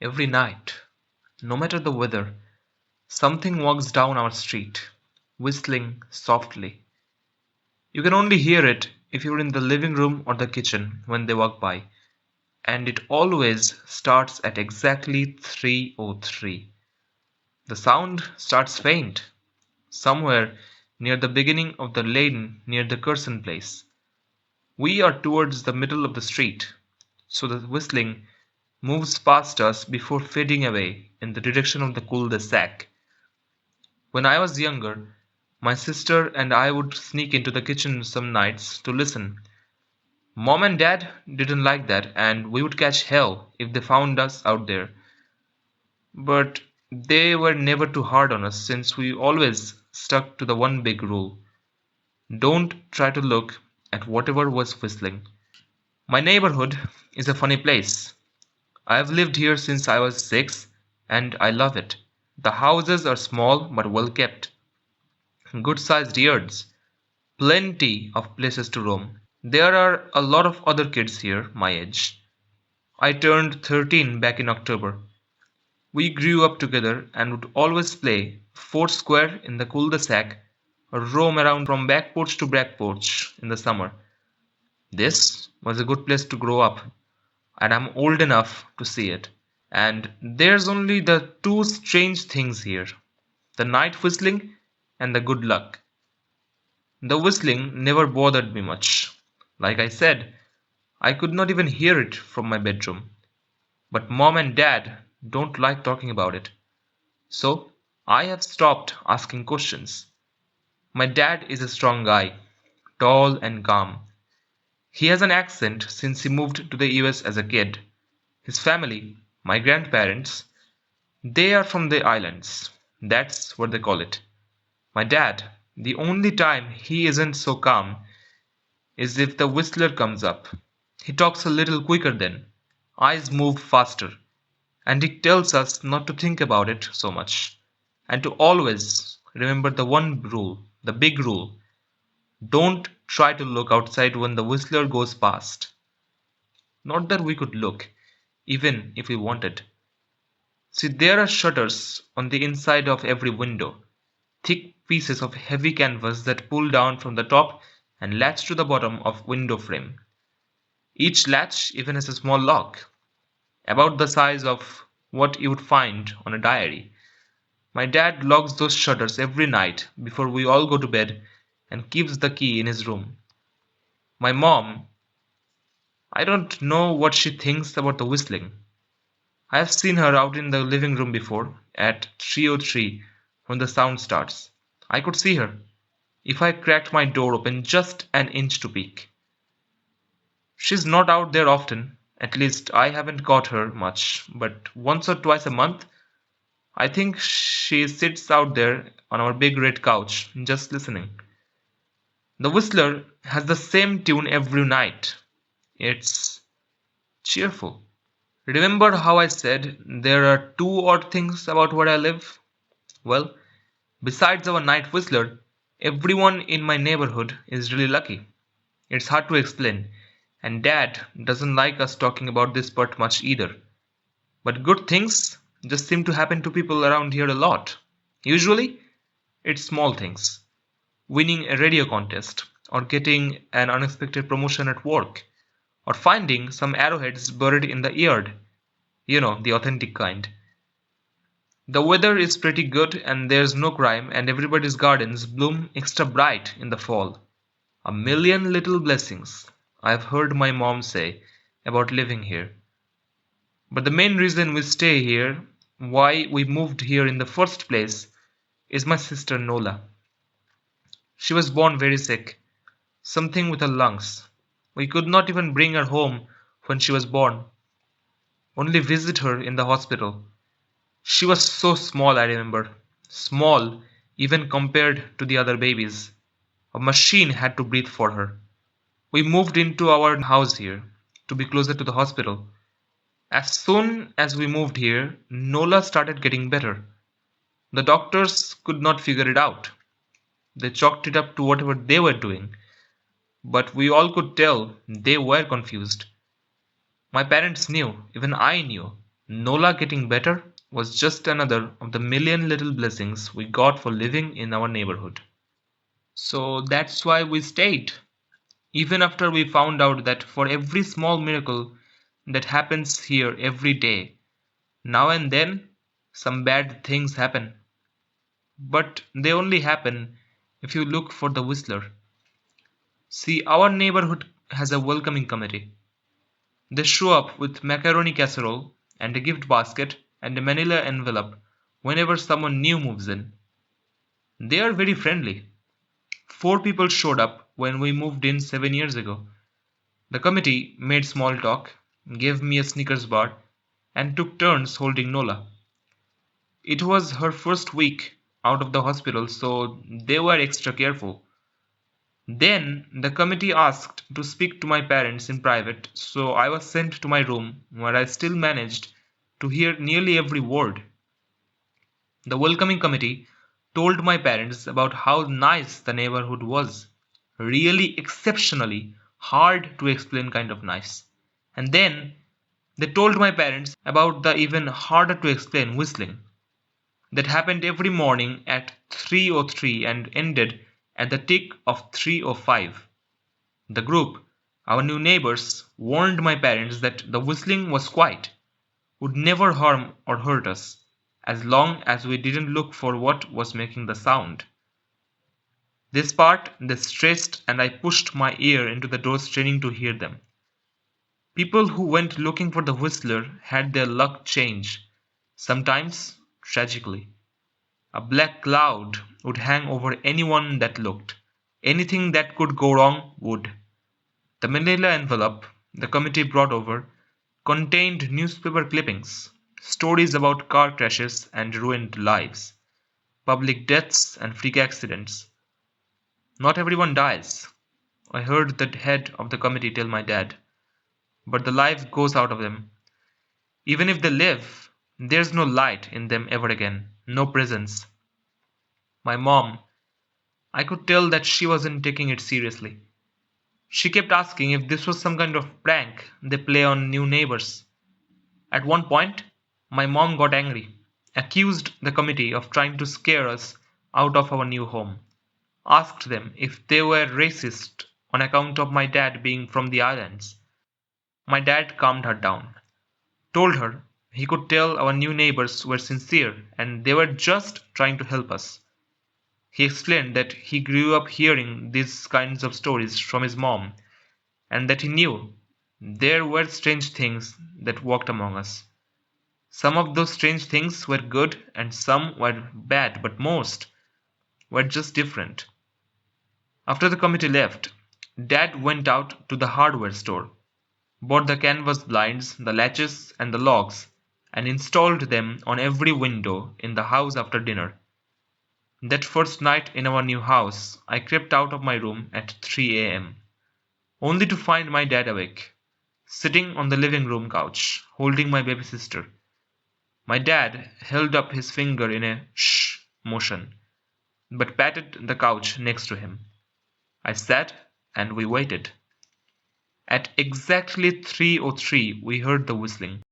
Every night, no matter the weather, something walks down our street, whistling softly. You can only hear it if you're in the living room or the kitchen when they walk by, and it always starts at exactly 3:03. The sound starts faint, somewhere near the beginning of the lane near the Curson place. We are towards the middle of the street, so the whistling moves past us before fading away in the direction of the cul-de-sac. When I was younger, my sister and I would sneak into the kitchen some nights to listen. Mom and Dad didn't like that, and we would catch hell if they found us out there. But they were never too hard on us since we always stuck to the one big rule: don't try to look at whatever was whistling. My neighborhood is a funny place. I have lived here since I was 6 and I love it. The houses are small but well kept, good sized yards, plenty of places to roam. There are a lot of other kids here my age. I turned 13 back in October. We grew up together and would always play foursquare in the cul-de-sac or roam around from back porch to back porch in the summer. This was a good place to grow up, and I'm old enough to see it. And there's only the two strange things here: the night whistling and the good luck. The whistling never bothered me much. Like I said, I could not even hear it from my bedroom. But mom and dad don't like talking about it. So I have stopped asking questions. My dad is a strong guy, tall and calm. He has an accent since he moved to the US as a kid. His family, my grandparents, they are from the islands. That's what they call it. My dad, the only time he isn't so calm is if the whistler comes up. He talks a little quicker then, eyes move faster, and he tells us not to think about it so much, and to always remember the one rule, the big rule: don't try to look outside when the whistler goes past. Not that we could look, even if we wanted. See, there are shutters on the inside of every window, thick pieces of heavy canvas that pull down from the top and latch to the bottom of window frame. Each latch even has a small lock, about the size of what you would find on a diary. My dad locks those shutters every night before we all go to bed and keeps the key in his room. My mom, I don't know what she thinks about the whistling. I have seen her out in the living room before at 3:03 when the sound starts. I could see her if I cracked my door open just an inch to peek. She's not out there often, at least I haven't caught her much, but once or twice a month I think she sits out there on our big red couch just listening. The whistler has the same tune every night. It's cheerful. Remember how I said there are two odd things about where I live? Well, besides our night whistler, everyone in my neighborhood is really lucky. It's hard to explain, and Dad doesn't like us talking about this part much either. But good things just seem to happen to people around here a lot. Usually, it's small things: winning a radio contest, or getting an unexpected promotion at work, or finding some arrowheads buried in the yard. You know, the authentic kind. The weather is pretty good and there's no crime, and everybody's gardens bloom extra bright in the fall. A million little blessings, I've heard my mom say about living here. But the main reason we stay here, why we moved here in the first place, is my sister Nola. She was born very sick, something with her lungs. We could not even bring her home when she was born, only visit her in the hospital. She was so small, I remember. Small, even compared to the other babies. A machine had to breathe for her. We moved into our house here to be closer to the hospital. As soon as we moved here, Nola started getting better. The doctors could not figure it out. They chalked it up to whatever they were doing, but we all could tell they were confused. My parents knew, even I knew. Nola getting better was just another of the million little blessings we got for living in our neighborhood. So that's why we stayed. Even after we found out that for every small miracle that happens here every day, now and then some bad things happen. But they only happen if you look for the whistler. See, our neighborhood has a welcoming committee. They show up with macaroni casserole and a gift basket and a manila envelope whenever someone new moves in. They are very friendly. 4 people showed up when we moved in 7 years ago. The committee made small talk, gave me a Snickers bar, and took turns holding Nola. It was her first week out of the hospital, so they were extra careful. Then the committee asked to speak to my parents in private, so I was sent to my room where I still managed to hear nearly every word. The welcoming committee told my parents about how nice the neighborhood was. Really exceptionally hard to explain kind of nice. And then they told my parents about the even harder to explain whistling that happened every morning at 3:03 and ended at the tick of 3:05. The group, our new neighbors, warned my parents that the whistling was quiet, would never harm or hurt us, as long as we didn't look for what was making the sound. This part they stressed, and I pushed my ear into the door straining to hear them. People who went looking for the whistler had their luck change, sometimes tragically. A black cloud would hang over anyone that looked. Anything that could go wrong would. The manila envelope the committee brought over contained newspaper clippings, stories about car crashes and ruined lives, public deaths and freak accidents. Not everyone dies, I heard the head of the committee tell my dad, but the life goes out of them. Even if they live, there's no light in them ever again, no presence. My mom, I could tell that she wasn't taking it seriously. She kept asking if this was some kind of prank they play on new neighbors. At one point, my mom got angry, accused the committee of trying to scare us out of our new home, asked them if they were racist on account of my dad being from the islands. My dad calmed her down, told her he could tell our new neighbors were sincere and they were just trying to help us. He explained that he grew up hearing these kinds of stories from his mom and that he knew there were strange things that walked among us. Some of those strange things were good and some were bad, but most were just different. After the committee left, Dad went out to the hardware store, bought the canvas blinds, the latches, and the logs, and installed them on every window in the house after dinner. That first night in our new house, I crept out of my room at 3 a.m., only to find my dad awake, sitting on the living room couch, holding my baby sister. My dad held up his finger in a shh motion, but patted the couch next to him. I sat and we waited. At exactly 3:03 we heard the whistling.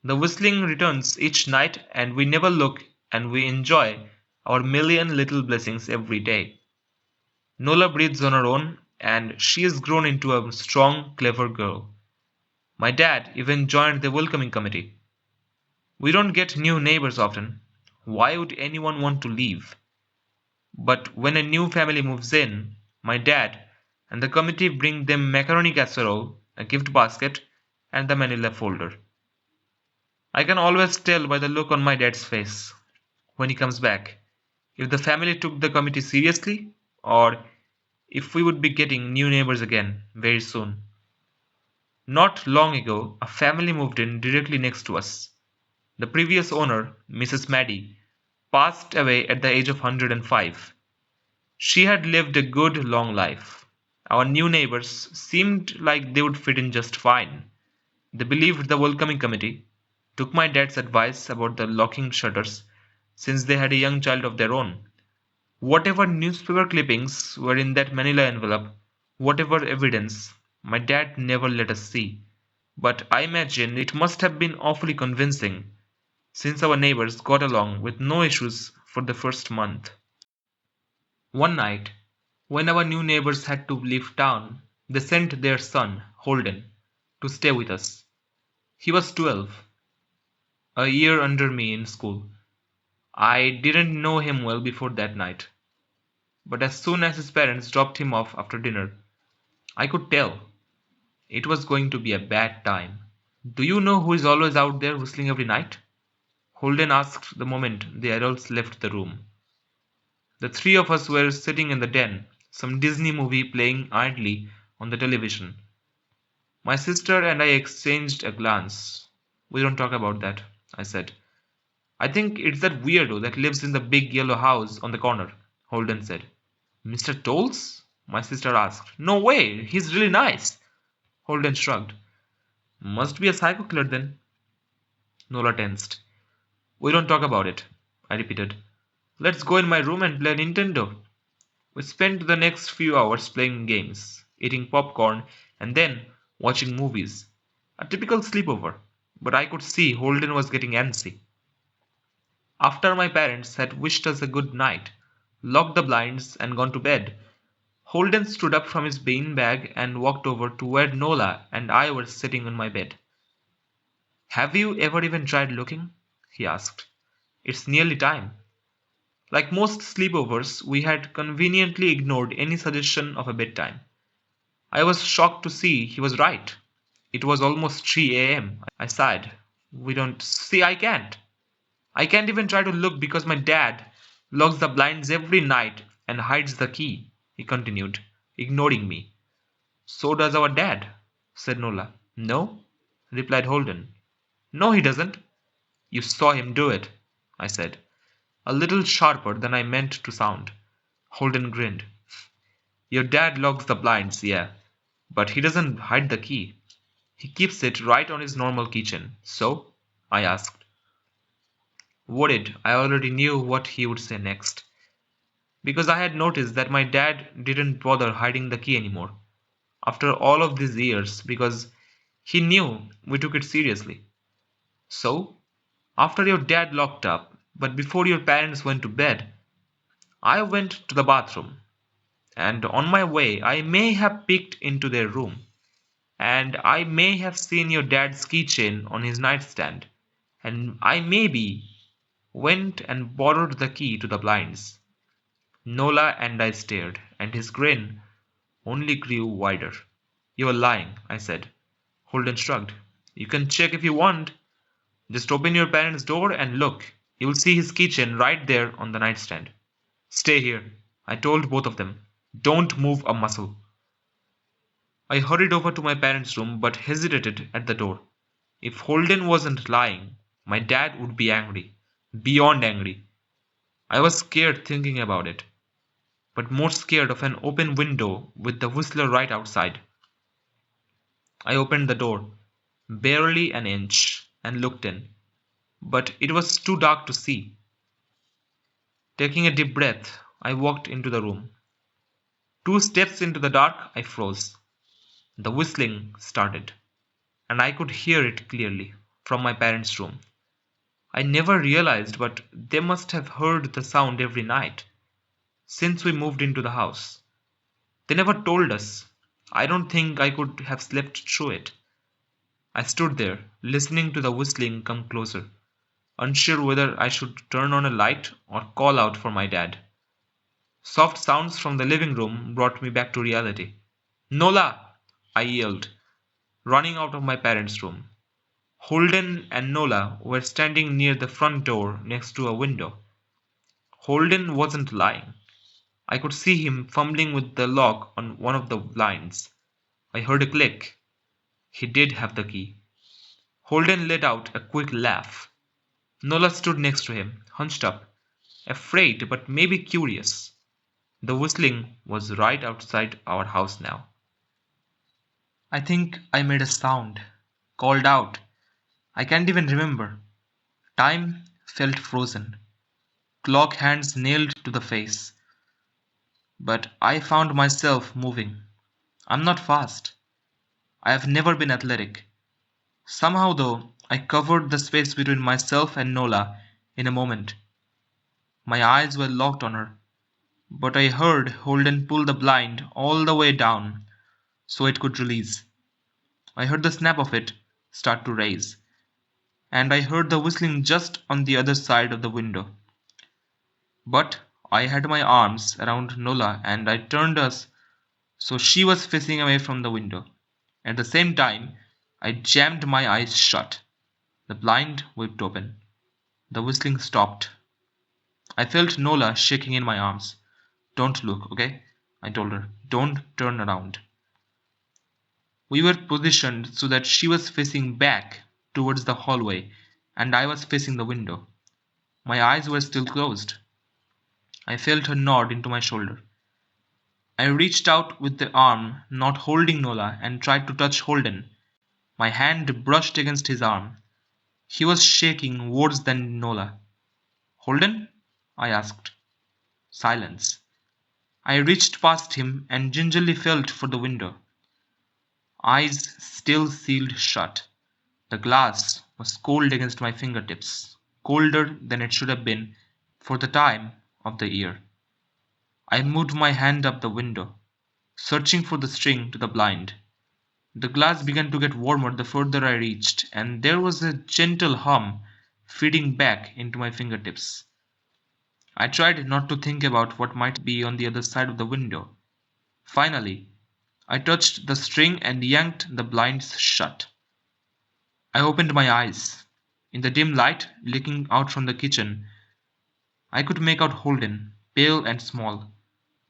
The whistling returns each night and we never look and we enjoy our million little blessings every day. Nola breathes on her own and she has grown into a strong, clever girl. My dad even joined the welcoming committee. We don't get new neighbors often. Why would anyone want to leave? But when a new family moves in, my dad and the committee bring them macaroni casserole, a gift basket, and the manila folder. I can always tell by the look on my dad's face when he comes back if the family took the committee seriously or if we would be getting new neighbors again very soon. Not long ago, a family moved in directly next to us. The previous owner, Mrs. Maddie, passed away at the age of 105. She had lived a good long life. Our new neighbors seemed like they would fit in just fine. They believed the welcoming committee, took my dad's advice about the locking shutters, since they had a young child of their own. Whatever newspaper clippings were in that manila envelope, whatever evidence, My dad never let us see, but I imagine it must have been awfully convincing, since our neighbors got along with no issues for the first month. One night, when our new neighbors had to leave town, they sent their son, Holden, to stay with us. He was 12, a year under me in school. I didn't know him well before that night, but as soon as his parents dropped him off after dinner, I could tell it was going to be a bad time. "Do you know who is always out there whistling every night?" Holden asked the moment the adults left the room. The three of us were sitting in the den, some Disney movie playing idly on the television. My sister and I exchanged a glance. "We don't talk about that," I said. "I think it's that weirdo that lives in the big yellow house on the corner," Holden said. "Mr. Tolls?" my sister asked. "No way, he's really nice." Holden shrugged. "Must be a psycho killer then." Nola tensed. "We don't talk about it," I repeated. "Let's go in my room and play Nintendo." We spent the next few hours playing games, eating popcorn, and then watching movies. A typical sleepover, but I could see Holden was getting antsy. After my parents had wished us a good night, locked the blinds, and gone to bed, Holden stood up from his beanbag and walked over to where Nola and I were sitting on my bed. "Have you ever even tried looking?" he asked. "It's nearly time." Like most sleepovers, we had conveniently ignored any suggestion of a bedtime. I was shocked to see he was right. It was almost 3 a.m. I sighed. "We don't see, I can't. I can't even try to look because my dad locks the blinds every night and hides the key," he continued, ignoring me. "So does our dad," said Nola. "No," replied Holden. "No, he doesn't." "You saw him do it," I said, a little sharper than I meant to sound. Holden grinned. "Your dad locks the blinds, yeah, but he doesn't hide the key. He keeps it right on his normal keychain." "So?" I asked, worried I already knew what he would say next, because I had noticed that my dad didn't bother hiding the key anymore, after all of these years, because he knew we took it seriously. "So, after your dad locked up, but before your parents went to bed, I went to the bathroom, and on my way I may have peeked into their room, and I may have seen your dad's keychain on his nightstand, and I maybe went and borrowed the key to the blinds." Nola and I stared, and his grin only grew wider. "You're lying," I said. Holden shrugged. "You can check if you want. Just open your parents' door and look. You'll see his keychain right there on the nightstand." "Stay here," I told both of them. "Don't move a muscle." I hurried over to my parents' room but hesitated at the door. If Holden wasn't lying, my dad would be angry. Beyond angry. I was scared thinking about it, but more scared of an open window with the whistler right outside. I opened the door, barely an inch, and looked in, but it was too dark to see. Taking a deep breath, I walked into the room. 2 steps into the dark, I froze. The whistling started, and I could hear it clearly from my parents' room. I never realized, but they must have heard the sound every night since we moved into the house. They never told us. I don't think I could have slept through it. I stood there, listening to the whistling come closer, unsure whether I should turn on a light or call out for my dad. Soft sounds from the living room brought me back to reality. "Nola!" I yelled, running out of my parents' room. Holden and Nola were standing near the front door next to a window. Holden wasn't lying. I could see him fumbling with the lock on one of the blinds. I heard a click. He did have the key. Holden let out a quick laugh. Nola stood next to him, hunched up, afraid but maybe curious. The whistling was right outside our house now. I think I made a sound, called out. I can't even remember. Time felt frozen, clock hands nailed to the face. But I found myself moving. I'm not fast. I have never been athletic. Somehow, though, I covered the space between myself and Nola in a moment. My eyes were locked on her, but I heard Holden pull the blind all the way down so it could release. I heard the snap of it start to raise, and I heard the whistling just on the other side of the window. But I had my arms around Nola and I turned us so she was facing away from the window. At the same time, I jammed my eyes shut. The blind whipped open. The whistling stopped. I felt Nola shaking in my arms. "Don't look, okay?" I told her. "Don't turn around." We were positioned so that she was facing back towards the hallway and I was facing the window. My eyes were still closed. I felt her nod into my shoulder. I reached out with the arm not holding Nola and tried to touch Holden. My hand brushed against his arm. He was shaking worse than Nola. "Holden?" I asked. Silence. I reached past him and gingerly felt for the window. Eyes still sealed shut. The glass was cold against my fingertips, colder than it should have been for the time of the year. I moved my hand up the window, searching for the string to the blind. The glass began to get warmer the further I reached, and there was a gentle hum feeding back into my fingertips. I tried not to think about what might be on the other side of the window. Finally, I touched the string and yanked the blinds shut. I opened my eyes. In the dim light leaking out from the kitchen, I could make out Holden, pale and small,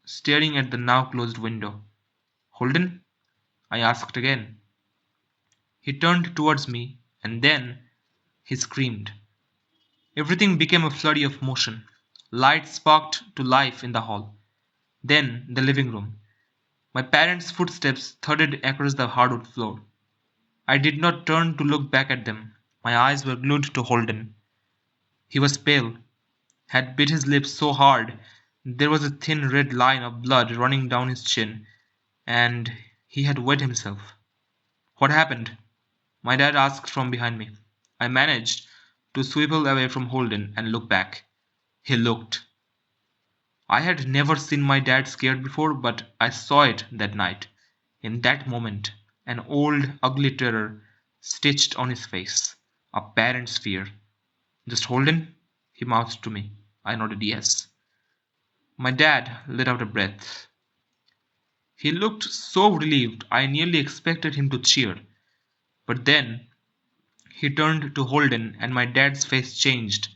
staring at the now closed window. "Holden?" I asked again. He turned towards me, and then he screamed. Everything became a flurry of motion. Lights sparked to life in the hall. Then the living room. My parents' footsteps thudded across the hardwood floor. I did not turn to look back at them. My eyes were glued to Holden. He was pale, had bit his lips so hard there was a thin red line of blood running down his chin, and he had wet himself. "What happened?" my dad asked from behind me. I managed to swivel away from Holden and look back. He looked. I had never seen my dad scared before, but I saw it that night. In that moment, an old, ugly terror stitched on his face. A parent's fear. "Just Holden?" he mouthed to me. I nodded yes. My dad let out a breath. He looked so relieved I nearly expected him to cheer. But then he turned to Holden and my dad's face changed.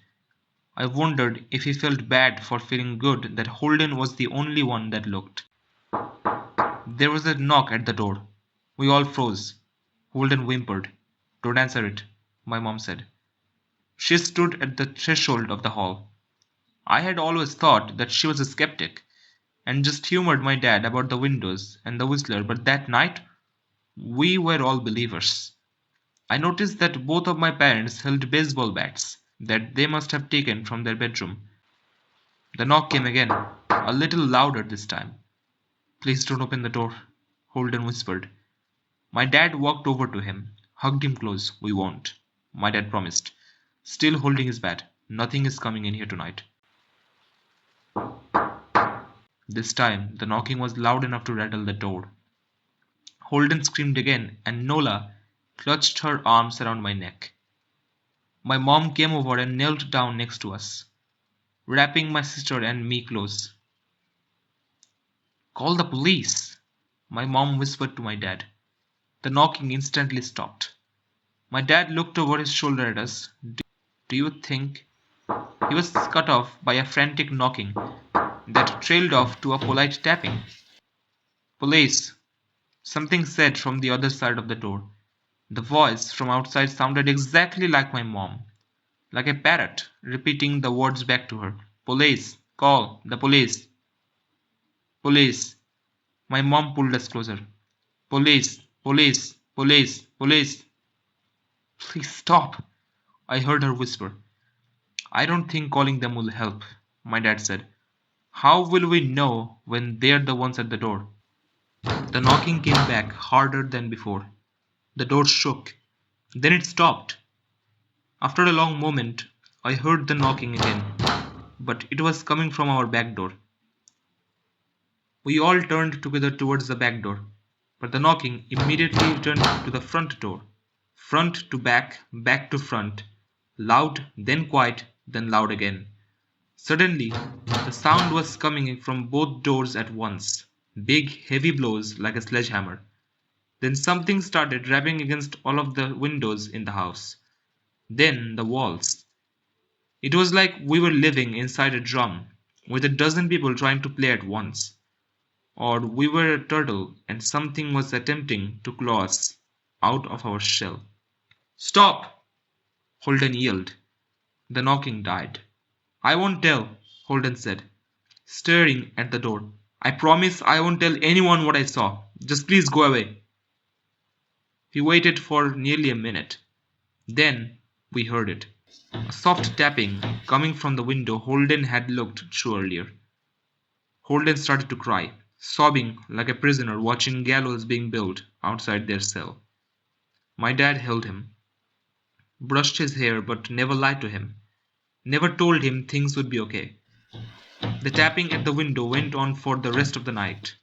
I wondered if he felt bad for feeling good that Holden was the only one that looked. There was a knock at the door. We all froze. Holden whimpered. "Don't answer it," my mom said. She stood at the threshold of the hall. I had always thought that she was a skeptic and just humored my dad about the windows and the whistler, but that night we were all believers. I noticed that both of my parents held baseball bats that they must have taken from their bedroom. The knock came again, a little louder this time. "Please don't open the door," Holden whispered. My dad walked over to him, hugged him close. "We won't," my dad promised, still holding his bat. "Nothing is coming in here tonight." This time, the knocking was loud enough to rattle the door. Holden screamed again, and Nola clutched her arms around my neck. My mom came over and knelt down next to us, wrapping my sister and me close. "Call the police," my mom whispered to my dad. The knocking instantly stopped. My dad looked over his shoulder at us. "Do you think—" He was cut off by a frantic knocking that trailed off to a polite tapping. "Police," something said from the other side of the door. The voice from outside sounded exactly like my mom, like a parrot repeating the words back to her. "Police, call the police." "Police." My mom pulled us closer. "Police, police, police, police." "Please stop," I heard her whisper. "I don't think calling them will help," my dad said. "How will we know when they're the ones at the door?" The knocking came back harder than before. The door shook. Then it stopped. After a long moment, I heard the knocking again, but it was coming from our back door. We all turned together towards the back door, but the knocking immediately turned to the front door. Front to back, back to front. Loud, then quiet, then loud again. Suddenly, the sound was coming from both doors at once. Big, heavy blows like a sledgehammer. Then something started rapping against all of the windows in the house. Then the walls. It was like we were living inside a drum, with a dozen people trying to play at once. Or we were a turtle and something was attempting to claw us out of our shell. Stop! Holden yelled. The knocking died. I won't tell, Holden said, staring at the door. I promise I won't tell anyone what I saw. Just please go away. We waited for nearly a minute. Then we heard it. A soft tapping coming from the window Holden had looked through earlier. Holden started to cry, sobbing like a prisoner watching gallows being built outside their cell. My dad held him, brushed his hair but never lied to him, never told him things would be okay. The tapping at the window went on for the rest of the night.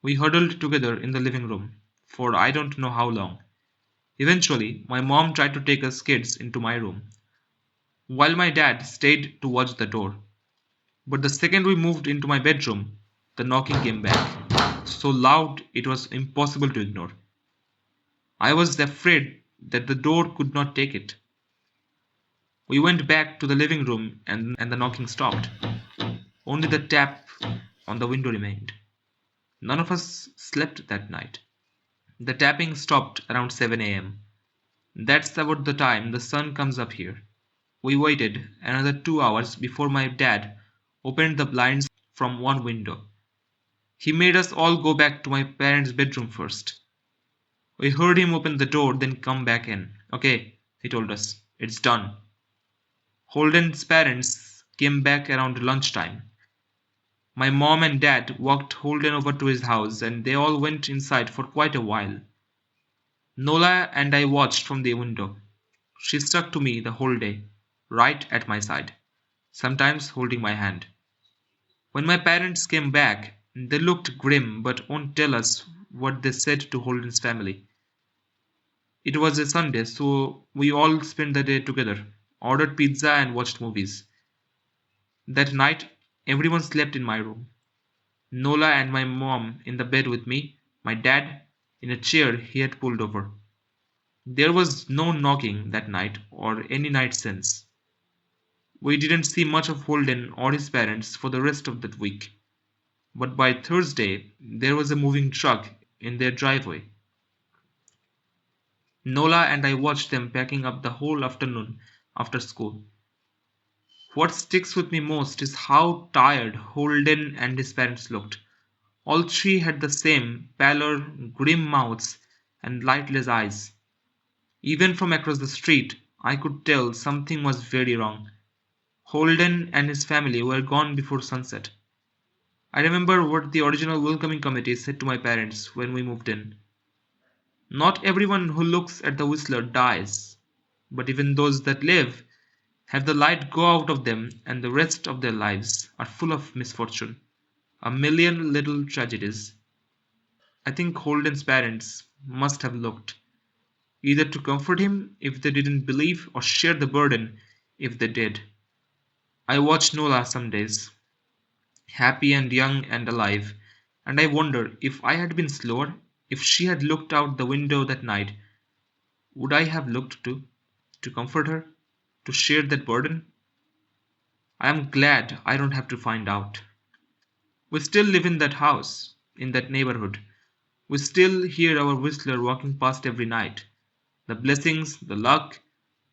We huddled together in the living room for I don't know how long. Eventually, my mom tried to take us kids into my room, while my dad stayed to watch the door. But the second we moved into my bedroom, the knocking came back, so loud it was impossible to ignore. I was afraid that the door could not take it. We went back to the living room and the knocking stopped. Only the tap on the window remained. None of us slept that night. The tapping stopped around 7 a.m. That's about the time the sun comes up here. We waited another 2 hours before my dad opened the blinds from one window. He made us all go back to my parents' bedroom first. We heard him open the door, then come back in. Okay, he told us, it's done. Holden's parents came back around lunchtime. My mom and dad walked Holden over to his house and they all went inside for quite a while. Nola and I watched from the window. She stuck to me the whole day, right at my side, sometimes holding my hand. When my parents came back, they looked grim but won't tell us what they said to Holden's family. It was a Sunday, so we all spent the day together, ordered pizza and watched movies. That night, everyone slept in my room. Nola and my mom in the bed with me, my dad in a chair he had pulled over. There was no knocking that night or any night since. We didn't see much of Holden or his parents for the rest of that week. But by Thursday, there was a moving truck in their driveway. Nola and I watched them packing up the whole afternoon after school. What sticks with me most is how tired Holden and his parents looked. All three had the same pallor, grim mouths, and lightless eyes. Even from across the street, I could tell something was very wrong. Holden and his family were gone before sunset. I remember what the original welcoming committee said to my parents when we moved in. Not everyone who looks at the Whistler dies, but even those that live have the light go out of them and the rest of their lives are full of misfortune. A million little tragedies. I think Holden's parents must have looked, either to comfort him if they didn't believe or share the burden if they did. I watch Nola some days, happy and young and alive, and I wonder if I had been slower, if she had looked out the window that night, would I have looked too, to comfort her, to share that burden? I am glad I don't have to find out. We still live in that house, in that neighborhood. We still hear our whistler walking past every night. The blessings, the luck,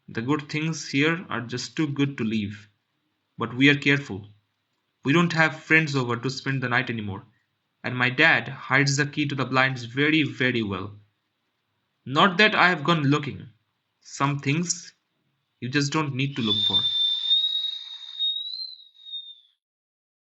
the good things here are just too good to leave. But we are careful. We don't have friends over to spend the night anymore, and my dad hides the key to the blinds very, very well. Not that I have gone looking. Some things you just don't need to look for.